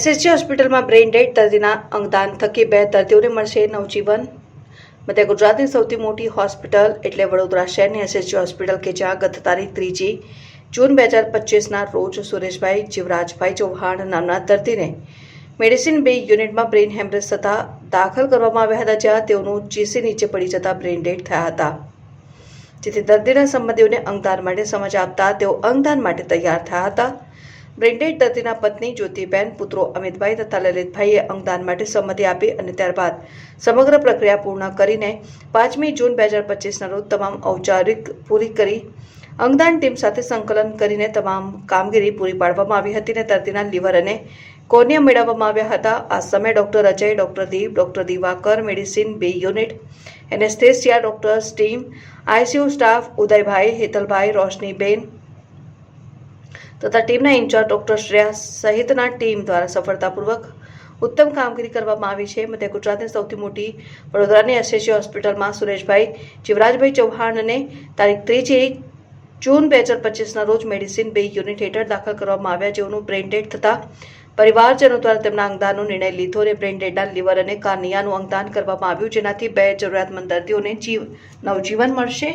SSG હોસ્પિટલમાં brain dead દર્દીના અંગદાન થકી 2 દર્દીઓને મળશે નવજીવન। મધ્ય ગુજરાતની સૌથી મોટી હોસ્પિટલ એટલે વડોદરા શહેરની એસએસજી હોસ્પિટલ કે જ્યાં ગત તારીખ 3 જૂન 2025ના રોજ સુરેશભાઈ જીવરાજભાઈ ચૌહાણ નામના દર્દીને મેડિસિન બે યુનિટમાં બ્રેઇન હેમરેજ થતાં દાખલ કરવામાં આવ્યા હતા, જ્યાં તેઓનું જીસી નીચે પડી જતા બ્રેઇન ડેડ થયા હતા, જેથી દર્દીના સંબંધીઓને અંગદાન માટે સમજ આપતા તેઓ અંગદાન માટે તૈયાર થયા હતા। બ્રેઇન ડેડ દર્દીના પત્ની જ્યોતિબેન, પુત્રો અમિતભાઈ તથા લલિતભાઈએ અંગદાન માટે સંમતિ આપી અને ત્યારબાદ સમગ્ર પ્રક્રિયા પૂર્ણ કરીને 5મી જૂન 2025ના રોજ તમામ ઔપચારિક પૂરી કરી અંગદાન ટીમ સાથે સંકલન કરીને તમામ કામગીરી પૂરી પાડવામાં આવી હતી અને દર્દીના લીવર અને કોર્નિયા મેળવવામાં આવ્યા હતા। આ સમયે doctor Ajay, doctor Deep, doctor Divakar, medicine બે unit, anaesthesia doctors team, ICU staff ઉદયભાઈ, હેતલભાઈ, રોશનીબેન તથા ટીમના ઇન્ચાર્જ ડોક્ટર શ્રેયા સહિતના ટીમ દ્વારા સફળતાપૂર્વક ઉત્તમ કામગીરી કરવામાં આવી છે। મધ્ય ગુજરાતની સૌથી મોટી વડોદરાની એસએસજી હોસ્પિટલમાં સુરેશભાઈ જીવરાજભાઈ ચૌહાણને તારીખ 3 જૂન 2025ના રોજ મેડિસિન બે યુનિટ હેઠળ દાખલ કરવામાં આવ્યા, જેઓનું બ્રેઇન ડેડ થતા પરિવારજનો દ્વારા તેમના અંગદાનનો નિર્ણય લીધો અને બ્રેઇન ડેડના લીવર અને કાર્નિયાનું અંગદાન કરવામાં આવ્યું, જેનાથી 2 જરૂરિયાતમંદ દર્દીઓને નવજીવન મળશે।